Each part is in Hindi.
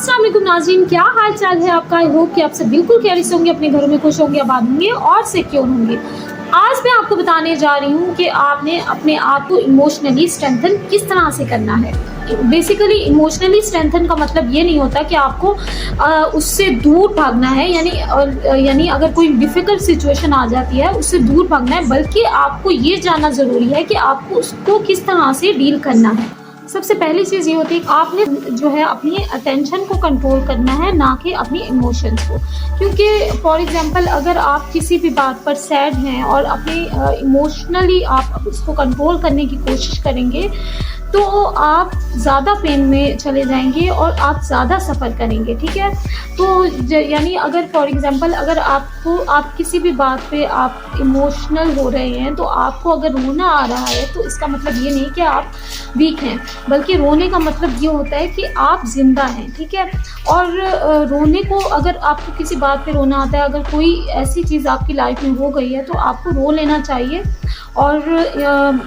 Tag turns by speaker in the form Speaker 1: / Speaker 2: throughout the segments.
Speaker 1: अस्सलाम वालेकुम नाज़रीन, क्या हाल चाल है आपका। आई होप कि आप सब बिल्कुल खैरियत से होंगे, अपने घरों में खुश होंगे, आबाद होंगे और सिक्योर होंगे। आज मैं आपको बताने जा रही हूँ कि आपने अपने आप को इमोशनली स्ट्रेंथन किस तरह से करना है। बेसिकली इमोशनली स्ट्रेंथन का मतलब ये नहीं होता कि आपको उससे दूर भागना है, यानी अगर कोई डिफ़िकल्ट सिचुएशन आ जाती है उससे दूर भागना है, बल्कि आपको ये जानना ज़रूरी है कि आपको उसको किस तरह से डील करना है। सबसे पहली चीज़ ये होती है कि आपने जो है अपनी अटेंशन को कंट्रोल करना है, ना कि अपनी इमोशंस को। क्योंकि फॉर एग्जांपल अगर आप किसी भी बात पर सैड हैं और अपने इमोशनली आप उसको कंट्रोल करने की कोशिश करेंगे तो आप ज़्यादा पेन में चले जाएंगे और आप ज़्यादा सफ़र करेंगे। ठीक है, तो यानी अगर फॉर एग्जांपल अगर आप किसी भी बात पे आप इमोशनल हो रहे हैं तो आपको अगर रोना आ रहा है तो इसका मतलब ये नहीं कि आप वीक हैं, बल्कि रोने का मतलब ये होता है कि आप ज़िंदा हैं। ठीक है, और रोने को अगर आपको किसी बात पे रोना आता है, अगर कोई ऐसी चीज़ आपकी लाइफ में हो गई है तो आपको रो लेना चाहिए, और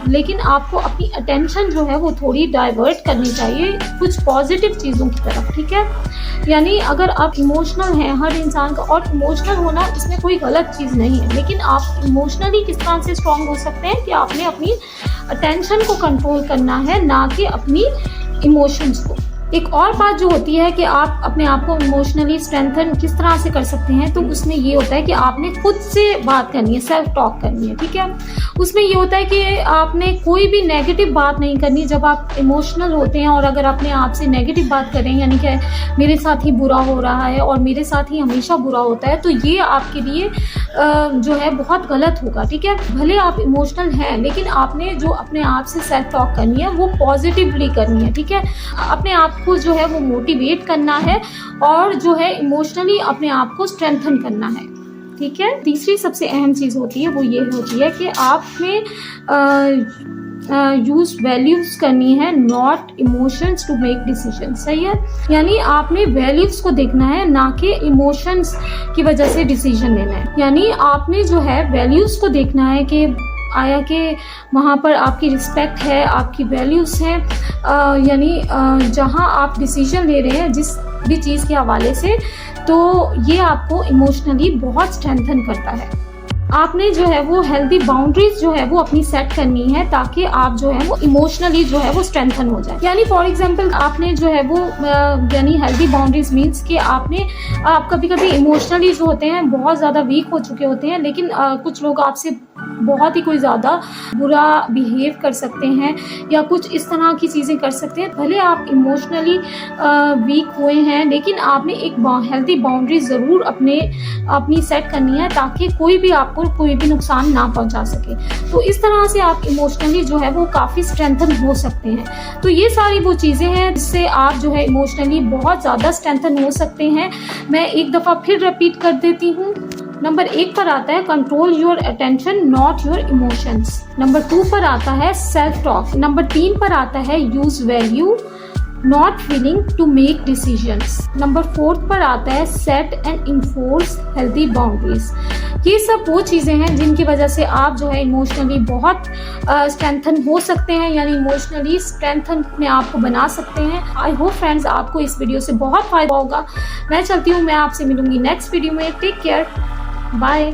Speaker 1: लेकिन आपको अपनी अटेंशन जो है वो थोड़ी डाइवर्ट करनी चाहिए कुछ पॉजिटिव चीज़ों की तरफ। ठीक है, यानी अगर आप इमोशनल हैं, हर इंसान का, और इमोशनल होना इसमें कोई गलत चीज़ नहीं है, लेकिन आप इमोशनली किस तरह से स्ट्रांग हो सकते हैं कि आपने अपनी अटेंशन को कंट्रोल करना है, ना कि अपनी इमोशंस को। एक और बात जो होती है कि आप अपने आप को इमोशनली स्ट्रेंथन किस तरह से कर सकते हैं, तो उसमें ये होता है कि आपने खुद से बात करनी है, सेल्फ टॉक करनी है। ठीक है, उसमें ये होता है कि आपने कोई भी नेगेटिव बात नहीं करनी जब आप इमोशनल होते हैं। और अगर अपने आप से नेगेटिव बात करें, यानी कि मेरे साथ ही बुरा हो रहा है और मेरे साथ ही हमेशा बुरा होता है, तो ये आपके लिए जो है बहुत गलत होगा। ठीक है, भले आप इमोशनल हैं, लेकिन आपने जो अपने आप से सेल्फ टॉक करनी है वो पॉजिटिवली करनी है। ठीक है, अपने आप को जो है वो मोटिवेट करना है और जो है इमोशनली अपने आप को स्ट्रेंथन करना है। ठीक है, तीसरी सबसे अहम चीज़ होती है वो ये होती है कि आप में यूज वैल्यूज़ करनी है, not emotions to make decision. सही है, यानी आपने वैल्यूज़ को देखना है, ना कि इमोशंस की वजह से डिसीजन लेना है। यानी आपने जो है वैल्यूज़ को देखना है कि आया कि वहाँ पर आपकी रिस्पेक्ट है, आपकी वैल्यूज़ हैं, यानी जहाँ आप डिसीजन ले रहे हैं जिस भी चीज़ के हवाले से, तो ये आपको इमोशनली बहुत स्ट्रेंथन करता है। आपने जो है वो हेल्दी बाउंड्रीज जो है वो अपनी सेट करनी है, ताकि आप जो है वो इमोशनली जो है वो स्ट्रेंथन हो जाए। यानी फॉर एग्जांपल आपने जो है वो यानी हेल्दी बाउंड्रीज मीन्स कि आप कभी कभी इमोशनली जो होते हैं बहुत ज़्यादा वीक हो चुके होते हैं, लेकिन कुछ लोग आपसे बहुत ही कोई ज़्यादा बुरा बिहेव कर सकते हैं या कुछ इस तरह की चीज़ें कर सकते हैं। भले आप इमोशनली वीक हुए हैं, लेकिन आपने एक हेल्दी बाउंड्री ज़रूर अपनी सेट करनी है, ताकि कोई भी आपको कोई भी नुकसान ना पहुंचा सके। तो इस तरह से आप इमोशनली जो है वो काफ़ी स्ट्रेंथन हो सकते हैं। तो ये सारी वो चीज़ें हैं जिससे आप जो है इमोशनली बहुत ज़्यादा स्ट्रेंथन हो सकते हैं। मैं एक दफ़ा फिर रिपीट कर देती हूँ। नंबर 1 पर आता है control your attention not your emotions. Number 2 पर आता है सेल्फ टॉक। नंबर 3 पर आता है use value not feeling to make decisions. Number 4 पर आता है set and enforce healthy boundaries. ये सब वो चीज़ें हैं जिनकी वजह से आप जो है इमोशनली बहुत स्ट्रेंथन हो सकते हैं, यानी इमोशनली स्ट्रेंथन अपने आप को बना सकते हैं। आई होप फ्रेंड्स आपको इस वीडियो से बहुत फ़ायदा होगा। मैं चलती हूँ, मैं आपसे मिलूंगी नेक्स्ट वीडियो में। Take care, bye.